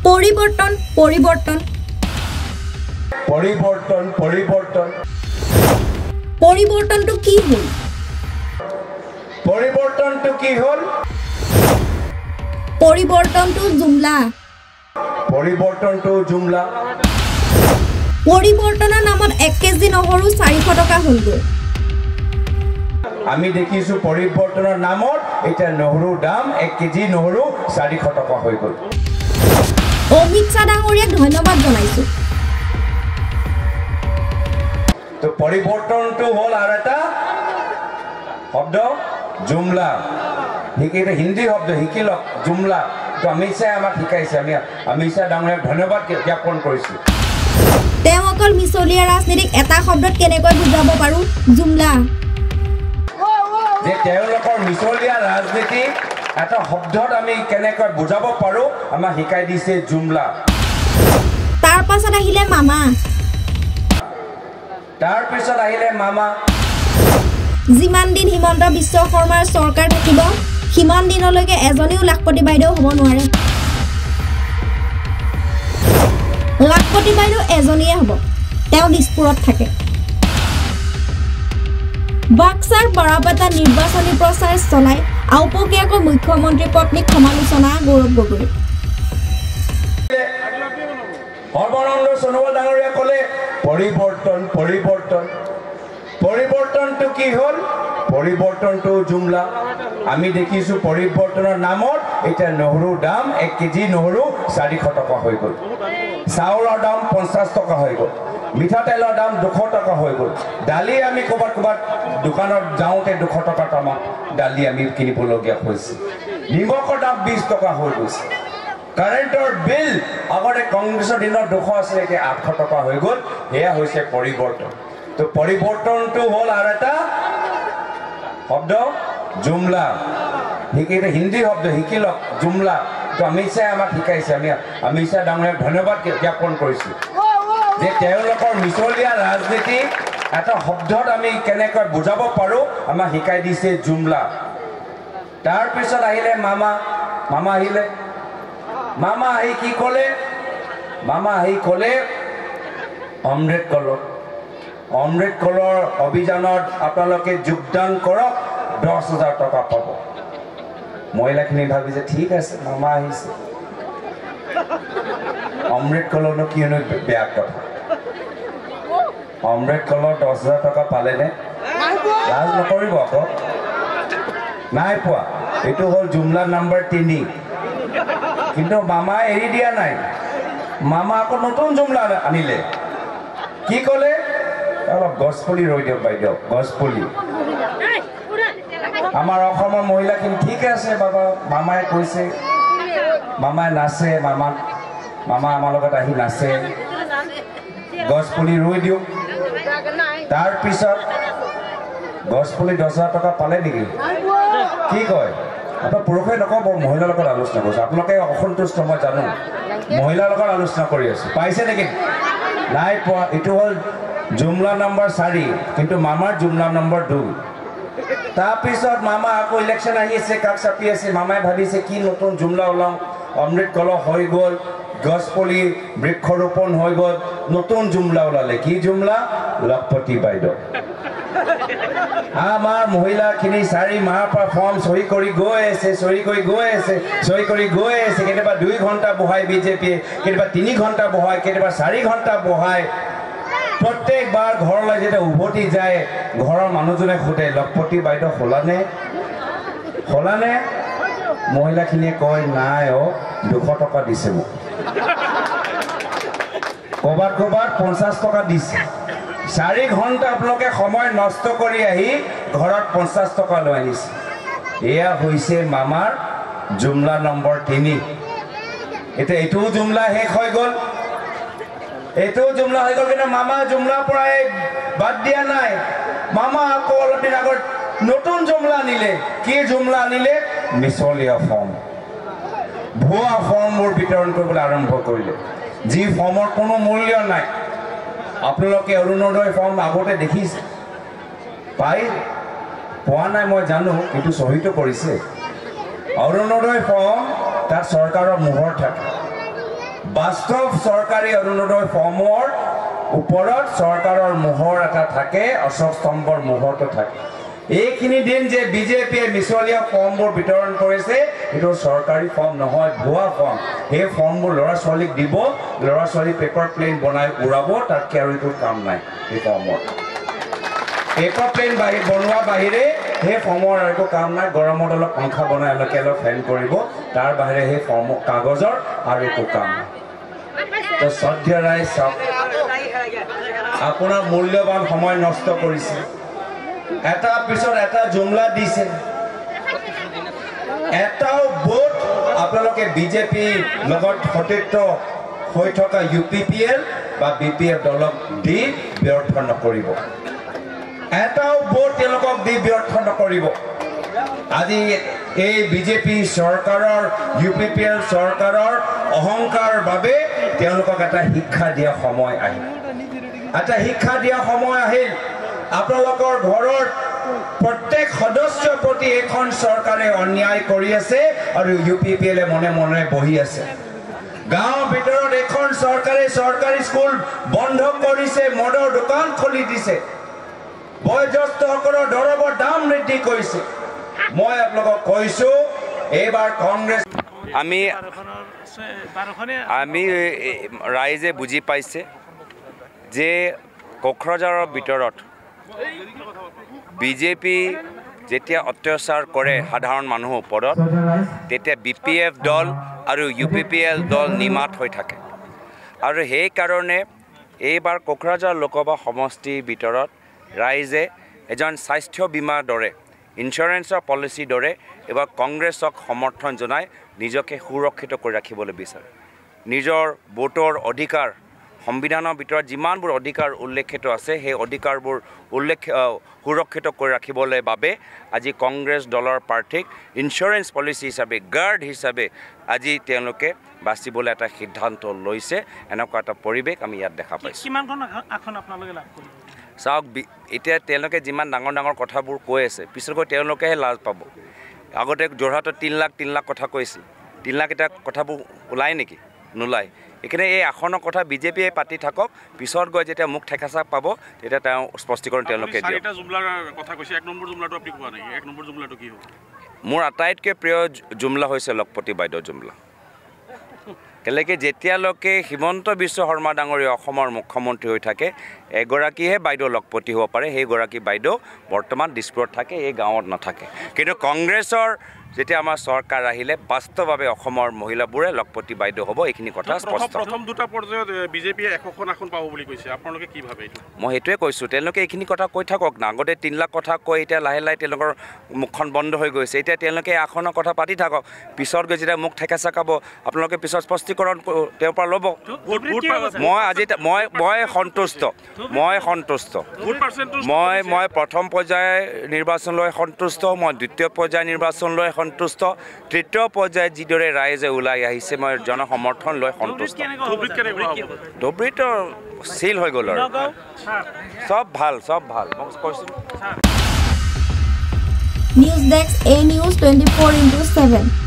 পৰিৱৰ্তন পৰিৱৰ্তন পৰিৱৰ্তন পৰিৱৰ্তন পৰিৱৰ্তনটো কি হ'ল? পৰিৱৰ্তনটো কি হ'ল? পৰিৱৰ্তনটো জুমলা। পৰিৱৰ্তনটো জুমলা। পৰিৱৰ্তনৰ নামত 1 কেজি নহৰু 400 টকা হ'লগৈ। আমি দেখিছোঁ পৰিৱৰ্তনৰ নামত এতিয়া নহৰুৰ দাম 1 কেজি নহৰু 400 টকা হৈ গ'ল। অমিত শ্বাহ ডাঙৰীয়াক ধন্যবাদ জনাইছোঁ। তো পৰিৱৰ্তনটো হ'ল আৰু এটা শব্দ জুমলা। হিন্দী শব্দ শিকি লওক জুমলা। তো অমিত শ্বাহে আমাক শিকাইছে। আমি অমিত শ্বাহ ডাঙৰীয়াক ধন্যবাদ জ্ঞাপন কৰিছোঁ। তেওঁ অকল মিছলীয়া ৰাজনীতিক এটা শব্দত কেনেকৈ বুজাব পাৰোঁ? জুমলা। যে তেওঁলোকৰ মিছলীয়া ৰাজনীতি এটা শব্দত আমি কেনেকৈ বুজাব পাৰোঁ আমাক শিকাই দিছে জুমলা। তাৰ পাছত আহিলে মামা। তাৰপিছত আহিলে মামা। যিমান দিন হিমন্ত বিশ্ব শৰ্মাৰ চৰকাৰ থাকিব সিমান দিনলৈকে এজনীও লাখপতি বাইদেউ হ'ব নোৱাৰে। লাখপতি বাইদেউ এজনীয়ে হ'ব। তেওঁ দিছপুৰত থাকে। বাক্সাৰ বৰাপাতা নিৰ্বাচনী প্ৰচাৰ চলাই আওপকীয়াকৈ মুখ্যমন্ত্ৰী পত্নীক সমালোচনা গৌৰৱ গগৈ। সৰ্বানন্দ সোণোৱাল ডাঙৰীয়া ক'লে পৰিৱৰ্তন পৰিৱৰ্তন পৰিৱৰ্তনটো কি হ'ল? পৰিৱৰ্তনটো জুমলা। আমি দেখিছোঁ পৰিৱৰ্তনৰ নামত এতিয়া নহৰুৰ দাম 1 কেজি নহৰু 400 টকা হৈ গ'ল। চাউলৰ দাম 50 টকা হৈ গ'ল। মিঠাতেলৰ দাম 200 টকা হৈ গ'ল। দালি আমি ক'ৰবাত দোকানত যাওঁতে 200 টকা আমাক দালি আমি কিনিবলগীয়া হৈছে। নিমখৰ দাম 20 টকা হৈ গৈছে। কাৰেণ্টৰ বিল আগতে কংগ্ৰেছৰ দিনত 200 আছিলে, এতিয়া 800 টকা হৈ গ'ল। সেয়া হৈছে পৰিৱৰ্তন। তো পৰিৱৰ্তনটো হ'ল আৰু এটা শব্দ জুমলা। হিন্দী শব্দ শিকি লওক জুমলা। তো অমিত শ্বাহে আমাক শিকাইছে। আমি অমিত শ্বাহ ডাঙৰীয়াক ধন্যবাদ জ্ঞাপন কৰিছোঁ। যে তেওঁলোকৰ মিছলীয়া ৰাজনীতি এটা শব্দত আমি কেনেকৈ বুজাব পাৰোঁ আমাক শিকাই দিছে জুমলা। তাৰপিছত আহিলে মামা। মামা আহিলে। মামা আহি কি ক'লে? মামা আহি ক'লে অমৃত কলক। অমৃত কলৰ অভিযানত আপোনালোকে যোগদান কৰক, 10,000 টকা পাব। মহিলাখিনি ভাবিছে ঠিক আছে মামা আহিছে। অমৃত কলৰনো কিনো বেয়া কথা? অমৃত কলৰ 10,000 টকা পালেনে? লাজ নকৰিব আকৌ। নাই পোৱা। এইটো হ'ল জুমলা নম্বৰ 3। কিন্তু মামাই এৰি দিয়া নাই। মামা আকৌ নতুন জুমলা আনিলে। কি ক'লে? অলপ গছপুলি ৰুই দিয়ক বাইদেউ, গছপুলি। আমাৰ অসমৰ মহিলাখিনি ঠিক আছে বাবা, মামাই কৈছে। মামাই নাচে। মামা আমাৰ লগত আহি নাচে। গছপুলি ৰুই দিওঁ। তাৰপিছত গছপুলি 10,000 টকা পালে নেকি? কি কয়? আপোনাৰ পুৰুষে নক'ব, মহিলাৰ লগত আলোচনা কৰিছোঁ। আপোনালোকে অসন্তুষ্ট মই জানো। মহিলাৰ লগত আলোচনা কৰি আছোঁ। পাইছে নেকি? নাই পোৱা। এইটো হ'ল জুমলা নম্বৰ 4, কিন্তু মামাৰ জুমলা নম্বৰ 2। তাৰপিছত মামা আকৌ ইলেকশ্যন আহি আছে, কাষ চাপি আছে। মামাই ভাবিছে কি নতুন জুমলা ওলাওঁ। অমৃত কলহ হৈ গ'ল, গছপুলি বৃক্ষৰোপণ হৈ গ'ল, নতুন জুমলা ওলালে। কি জুমলা? লাখপতি বাইদেউ। আমাৰ মহিলাখিনি 4 মাহৰ পৰা ফৰ্ম চহী কৰি গৈ আছে, কেতিয়াবা 2 ঘণ্টা বহাই বিজেপিয়ে, কেতিয়াবা 3 ঘণ্টা বহায়, কেতিয়াবা 4 ঘণ্টা বহায়। প্ৰত্যেকবাৰ ঘৰলৈ যেতিয়া উভতি যায় ঘৰৰ মানুহজনে সোধে লাখপতি বাইদেউ হ'লানে? মহিলাখিনিয়ে কয় নাই 200 টকা দিছে মোক। ক'ৰবাত 50 টকা দিছে। 4 ঘণ্টা আপোনালোকে সময় নষ্ট কৰি আহি ঘৰত 50 টকা লৈ আনিছে। এয়া হৈছে মামাৰ জুমলা নম্বৰ 3। এতিয়া এইটোও জুমলা শেষ হৈ গ'ল। এইটোও জুমলা হৈ গ'ল, কিন্তু মামা জুমলাৰ পৰাই বাদ দিয়া নাই। মামা আকৌ অলপ দিন আগত নতুন জুমলা আনিলে। কি জুমলা আনিলে? মিছলীয়া ফৰ্ম। ভুৱা ফৰ্মবোৰ বিতৰণ কৰিবলৈ আৰম্ভ কৰিলে, যি ফৰ্মৰ কোনো মূল্য নাই। আপোনালোকে অৰুণোদয় ফৰ্ম আগতে দেখিছে? পোৱা নাই মই জানো, কিন্তু চহীটো কৰিছে। অৰুণোদয় ফৰ্ম তাত চৰকাৰৰ মোহৰ থাকে। বাস্তৱ চৰকাৰী অৰুণোদয় ফৰ্মৰ ওপৰত চৰকাৰৰ মোহৰ এটা থাকে, অশোক স্তম্ভৰ মোহৰটো থাকে। এইখিনি দিন যে বিজেপিয়ে মিছলীয়া ফৰ্মবোৰ বিতৰণ কৰিছে, এইটো চৰকাৰী ফৰ্ম নহয়, ভুৱা ফৰ্ম। সেই ফৰ্মবোৰ ল'ৰা ছোৱালীক দিব, ল'ৰা ছোৱালী পেপাৰ প্লেন বনাই উৰাব, তাতকৈ আৰু একো কাম নাই। সেই ফৰ্মৰ পেপাৰ প্লেন বনোৱা বাহিৰে সেই ফৰ্মৰ আৰু একো কাম নাই। গৰমত অলপ পাংখা বনাই অলপ ফেন কৰিব, তাৰ বাহিৰে সেই ফৰ্ম কাগজৰ আৰু একো কাম নাই। তো শ্ৰদ্ধেয় ৰাইজ, চাওক, আপোনাৰ মূল্যৱান সময় নষ্ট কৰিছে, এটা পিছত এটা জুমলা দিছে, এটাও ভোট আপোনালোকে বিজেপিৰ লগত সতীৰ্থ হৈ থকা UPPL বা BPF দলক দি ব্যৰ্থ নকৰিব, এটাও ভোট তেওঁলোকক দি ব্যৰ্থ নকৰিব। আজি এই বিজেপি চৰকাৰৰ UPPL চৰকাৰৰ অহংকাৰ বাবে তেওঁলোকক এটা শিক্ষা দিয়া সময় আহিল, এটা শিক্ষা দিয়া সময় আহিল। আপোনালোকৰ ঘৰৰ প্ৰত্যেক সদস্যৰ প্ৰতি এখন চৰকাৰে অন্যায় কৰি আছে আৰু UPPL মনে মনে বহি আছে। গাঁৱৰ ভিতৰত এখন চৰকাৰে চৰকাৰী স্কুল বন্ধ কৰিছে, মদৰ দোকান খুলি দিছে, বয়োজ্যেষ্ঠসকলৰ দৰৱৰ দাম বৃদ্ধি কৰিছে। মই আপোনালোকক কৈছো, এইবাৰ কংগ্ৰেছ আমি ৰাইজে বুজি পাইছে যে কোকৰাঝাৰৰ ভিতৰত বিজেপি যেতিয়া অত্যাচাৰ কৰে সাধাৰণ মানুহৰ ওপৰত, তেতিয়া BPF দল আৰু UPPL দল নিমাত হৈ থাকে। আৰু সেইকাৰণে এইবাৰ কোকৰাঝাৰ লোকসভা সমষ্টিৰ ভিতৰত ৰাইজে এজন স্বাস্থ্য বীমাৰ দৰে, ইঞ্চুৰেঞ্চৰ পলিচিৰ দৰে এইবাৰ কংগ্ৰেছক সমৰ্থন জনাই নিজকে সুৰক্ষিত কৰি ৰাখিবলৈ বিচাৰে। নিজৰ ভোটৰ অধিকাৰ, সংবিধানৰ ভিতৰত যিমানবোৰ অধিকাৰ উল্লেখিত আছে, সেই অধিকাৰবোৰ সুৰক্ষিত কৰি ৰাখিবলৈ বাবে আজি কংগ্ৰেছ দলৰ প্ৰাৰ্থীক ইঞ্চুৰেঞ্চ পলিচি হিচাপে, গাৰ্ড হিচাপে আজি তেওঁলোকে বাচিবলৈ এটা সিদ্ধান্ত লৈছে। এনেকুৱা এটা পৰিৱেশ আমি ইয়াত দেখা পাইছোঁ। চাওক, এতিয়া তেওঁলোকে যিমান ডাঙৰ ডাঙৰ কথাবোৰ কৈ আছে, পিছতকৈ তেওঁলোকেহে লাজ পাব। আগতে যোৰহাটত 3 লাখ কথা কৈছিল, 3 লাখ এটা কথাবোৰ ওলায় নেকি? নোলায়। এইখিনি এই আসনৰ কথা বিজেপিয়ে পাতি থাকক, পিছত গৈ যেতিয়া মুখ ঠেকাচা পাব তেতিয়া তেওঁ স্পষ্টীকৰণ তেওঁলোকে দিয়ে। মোৰ আটাইতকৈ প্ৰিয় জুমলা হৈছে লখপতি বাইদেউ জুমলা। কেলেকে যেতিয়ালৈকে হিমন্ত বিশ্ব শৰ্মা ডাঙৰীয়া অসমৰ মুখ্যমন্ত্ৰী হৈ থাকে, এগৰাকীহে বাইদেউ লখপতি হ'ব পাৰে। সেইগৰাকী বাইদেউ বৰ্তমান দিছপুৰত থাকে, এই গাঁৱত নাথাকে। কিন্তু কংগ্ৰেছৰ যেতিয়া আমাৰ চৰকাৰ আহিলে বাস্তৱভাৱে অসমৰ মহিলাবোৰে লখপতি বাইদেউ হ'ব, এইখিনি কথা স্পষ্ট। প্ৰথম দুটা পৰ্যায়ত বিজেপিয়ে 100খন আসন পাব বুলি কৈছে, আপোনালোকে কি ভাবে? মই সেইটোৱে কৈছোঁ, তেওঁলোকে এইখিনি কথা কৈ থাকক না। আগতে 3 লাখ কথা কৈ এতিয়া লাহে লাহে তেওঁলোকৰ মুখখন বন্ধ হৈ গৈছে। এতিয়া তেওঁলোকে আসনৰ কথা পাতি থাকক, পিছত গৈ যেতিয়া মুখ ঠেকেচা খাব আপোনালোকে পিছত স্পষ্টীকৰণ তেওঁৰ পৰা ল'ব। মই সন্তুষ্ট, মই প্ৰথম পৰ্যায় নিৰ্বাচনলৈ সন্তুষ্ট, মই দ্বিতীয় পৰ্যায় নিৰ্বাচনলৈ সন্তুষ্ট, তৃতীয় পৰ্যায়ত যিদৰে ৰাইজে ওলাই আহিছে মই জনসমৰ্থন লৈ সন্তুষ্ট। ধুবুৰীতো চিল হৈ গ'ল আৰু চব ভাল মই কৈছোঁ। News desk, A News 24/7।